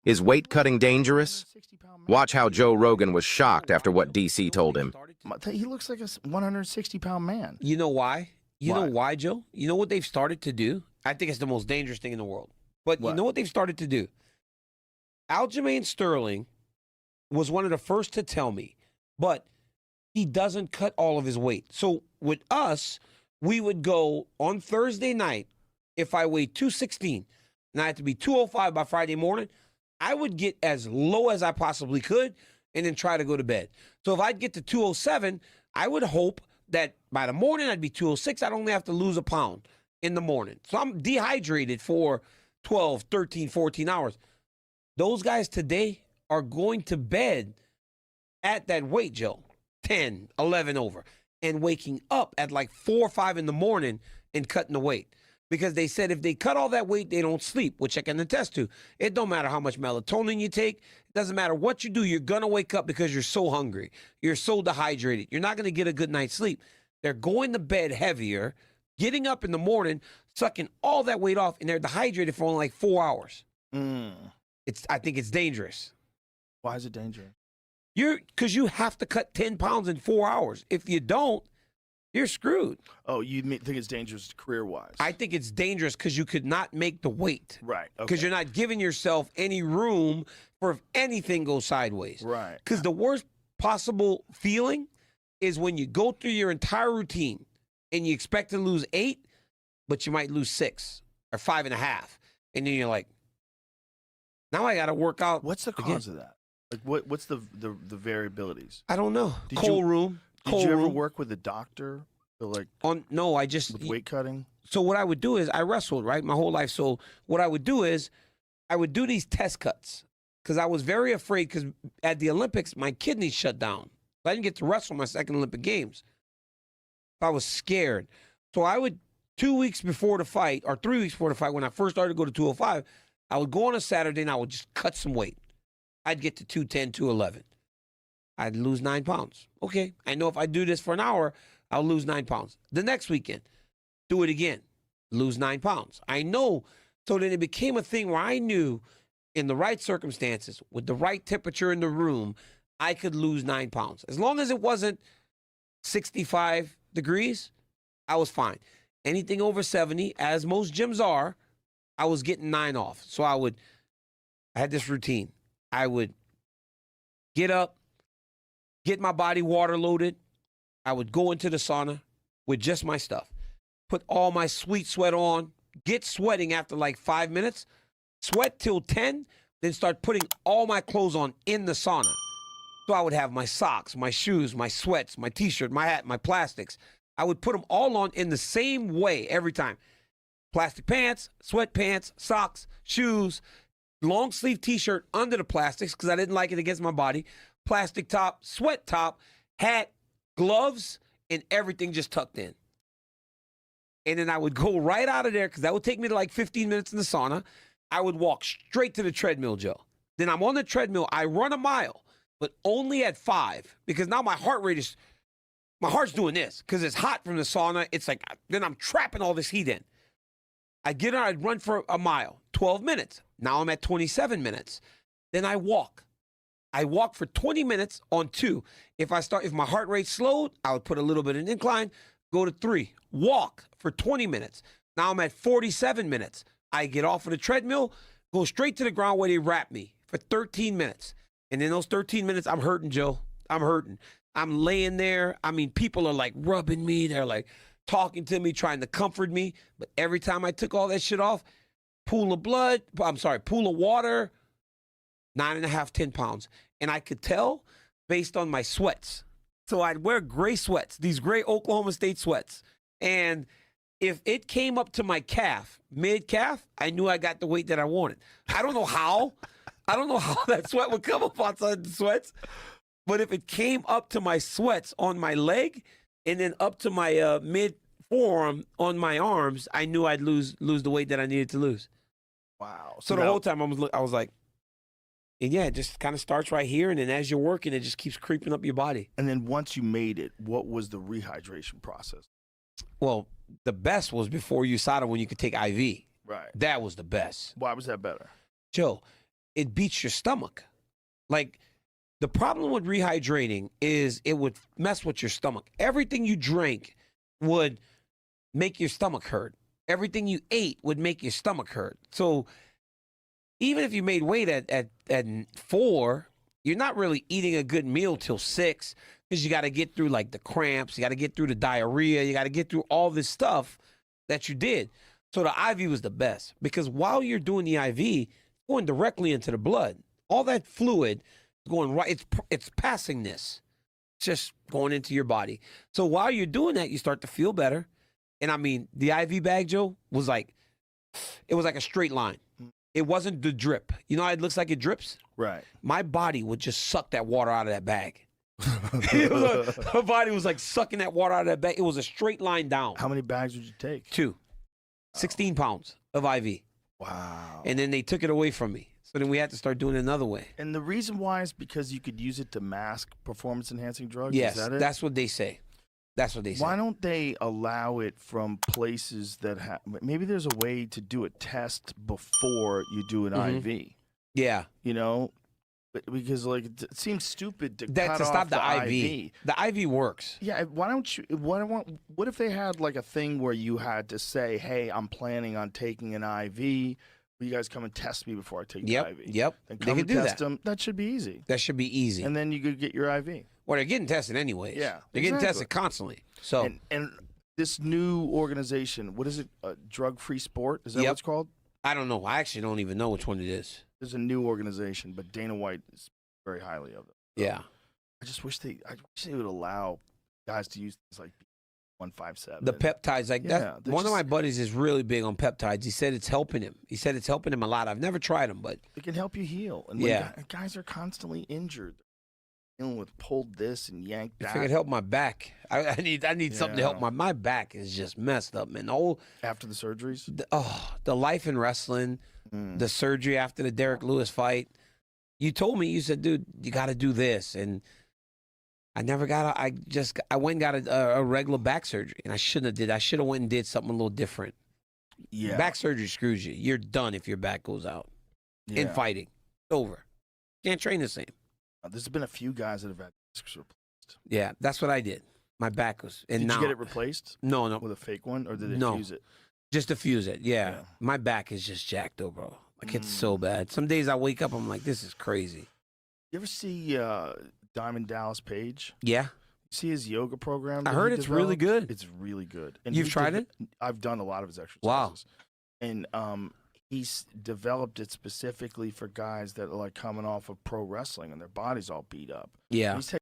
Is weight cutting dangerous? Watch how Joe Rogan was shocked after what DC told him. He looks like a 160-pound man. You know why? You Why? know why, Joe? You know what they've started to do? I think it's the most dangerous thing in the world. But What? you know what they've started to do? Aljamain Sterling was one of the first to tell me, but he doesn't cut all of his weight. So with us, we would go on Thursday night, if I weighed 216 and I had to be 205 by Friday morning, I would get as low as I possibly could and then try to go to bed. So if I'd get to 207, I would hope that by the morning I'd be 206. I'd only have to lose a pound in the morning. So I'm dehydrated for 12, 13, 14 hours. Those guys today are going to bed at that weight, Joe, 10, 11 over, and waking up at like 4 or 5 in the morning and cutting the weight. Because they said if they cut all that weight, they don't sleep, which I can attest to. It don't matter how much melatonin you take. It doesn't matter what you do. You're going to wake up because you're so hungry. You're so dehydrated. You're not going to get a good night's sleep. They're going to bed heavier, getting up in the morning, sucking all that weight off, and they're dehydrated for only like 4 hours. I think it's dangerous. Why is it dangerous? Because you have to cut 10 pounds in 4 hours. If you don't, you're screwed. Oh, you think it's dangerous career-wise? I think it's dangerous because you could not make the weight. Right. Because you're not giving yourself any room for if anything goes sideways. Right. Because the worst possible feeling is when you go through your entire routine and you expect to lose 8, but you might lose 6 or 5.5. And then you're like, now I got to work out. What's the cause of that? Like, what's the variabilities? I don't know. Did Cold you- room. Did you ever work with a doctor? No, I just with weight cutting? So what I would do is I wrestled, right, my whole life. So what I would do is I would do these test cuts because I was very afraid because at the Olympics, my kidneys shut down. I didn't get to wrestle my second Olympic Games. I was scared. So I would, 2 weeks before the fight or 3 weeks before the fight, when I first started to go to 205, I would go on a Saturday and I would just cut some weight. I'd get to 210, 211. I'd lose 9 pounds. Okay, I know if I do this for an hour, I'll lose 9 pounds. The next weekend, do it again, lose 9 pounds. I know. So then it became a thing where I knew in the right circumstances, with the right temperature in the room, I could lose 9 pounds. As long as it wasn't 65 degrees, I was fine. Anything over 70, as most gyms are, I was getting 9 off. So I had this routine. I would get up, get my body water loaded. I would go into the sauna with just my stuff, put all my sweet sweat on, get sweating after like 5 minutes, sweat till 10, then start putting all my clothes on in the sauna. So I would have my socks, my shoes, my sweats, my T-shirt, my hat, my plastics. I would put them all on in the same way every time. Plastic pants, sweatpants, socks, shoes, long sleeve T-shirt under the plastics because I didn't like it against my body, plastic top, sweat top, hat, gloves, and everything just tucked in. And then I would go right out of there because that would take me to like 15 minutes in the sauna. I would walk straight to the treadmill, Joe. Then I'm on the treadmill. I run a mile, but only at 5 because now my heart's doing this because it's hot from the sauna. It's like, then I'm trapping all this heat in. I'd run for a mile, 12 minutes. Now I'm at 27 minutes. Then I walk. I walk for 20 minutes on 2. If my heart rate slowed, I would put a little bit in incline, go to 3. Walk for 20 minutes. Now I'm at 47 minutes. I get off of the treadmill, go straight to the ground where they wrap me for 13 minutes. And in those 13 minutes, I'm hurting, Joe. I'm hurting. I'm laying there. I mean, people are like rubbing me. They're like talking to me, trying to comfort me. But every time I took all that shit off, pool of water, 9.5, 10 pounds. And I could tell based on my sweats. So I'd wear gray sweats, these gray Oklahoma State sweats. And if it came up to my calf, mid-calf, I knew I got the weight that I wanted. I don't know how. I don't know how that sweat would come up outside the sweats. But if it came up to my sweats on my leg and then up to my mid-forearm on my arms, I knew I'd lose the weight that I needed to lose. Wow. So the whole time I was like, and yeah, it just kind of starts right here, and then as you're working, it just keeps creeping up your body. And then once you made it, what was the rehydration process? Well, the best was before USADA when you could take IV. Right. That was the best. Why was that better? Joe, it beats your stomach. Like, the problem with rehydrating is it would mess with your stomach. Everything you drank would make your stomach hurt. Everything you ate would make your stomach hurt. So even if you made weight at 4, you're not really eating a good meal till 6 because you got to get through like the cramps, you got to get through the diarrhea, you got to get through all this stuff that you did. So the IV was the best because while you're doing the IV, it's going directly into the blood. All that fluid is going right. It's passing this, just going into your body. So while you're doing that, you start to feel better. And I mean, the IV bag, Joe, was like, it was like a straight line. It wasn't the drip. You know how it looks like it drips? Right. My body would just suck that water out of that bag. Her body was like sucking that water out of that bag. It was a straight line down. How many bags would you take? 2. 16 pounds of IV. Wow. And then they took it away from me. So then we had to start doing it another way. And the reason why is because you could use it to mask performance-enhancing drugs? Yes, is that it? that's what they say. That's what they say. Why don't they allow it from places that have... Maybe there's a way to do a test before you do an IV. Yeah. You know? Because, like, it seems stupid to cut To off stop the IV. IV. The IV works. Yeah, why don't you... What if they had, like, a thing where you had to say, hey, I'm planning on taking an IV... Will you guys come and test me before I take the IV? Yep. Then They come could and do test that. them. That should be easy. That should be easy. And then you could get your IV. Well, they're getting tested anyways. Yeah, They're getting exactly. tested constantly. So And this new organization, what is it? Drug-free sport? Is that what it's called? I don't know. I actually don't even know which one it is. There's a new organization, but Dana White is very highly of it. Yeah. I just wish they would allow guys to use things like 157. The peptides, like Yeah, that. they're One of just- my buddies is really big on peptides. He said it's helping him. He said it's helping him a lot. I've never tried them, but It can help you heal. And Yeah. when guys are constantly injured, dealing with pulled this and yanked if that. it could help my back, I need something to help Yeah. my back is just messed up, man. After the surgeries? The life in wrestling, the surgery after the Derek Lewis fight. You told me, you said, dude, you got to do this, and I never got. I went and got a regular back surgery, and I shouldn't have did. I should have went and did something a little different. Yeah. Back surgery screws you. You're done if your back goes out in Yeah. fighting. It's over. Can't train the same. There's been a few guys that have had discs replaced. Yeah, that's what I did. My back was. And Did now, you get it replaced No, with a fake one, or did they No. fuse it? just to fuse it. Yeah. Yeah. My back is just jacked, though, bro. Like it's so bad. Some days I wake up, I'm like, this is crazy. You ever see Diamond Dallas Page? Yeah. See his yoga program? I that heard he it's really developed? good. It's really good. And You've he tried it? I've done a lot of his exercises. Wow. And he's developed it specifically for guys that are like coming off of pro wrestling and their bodies all beat up. Yeah. He's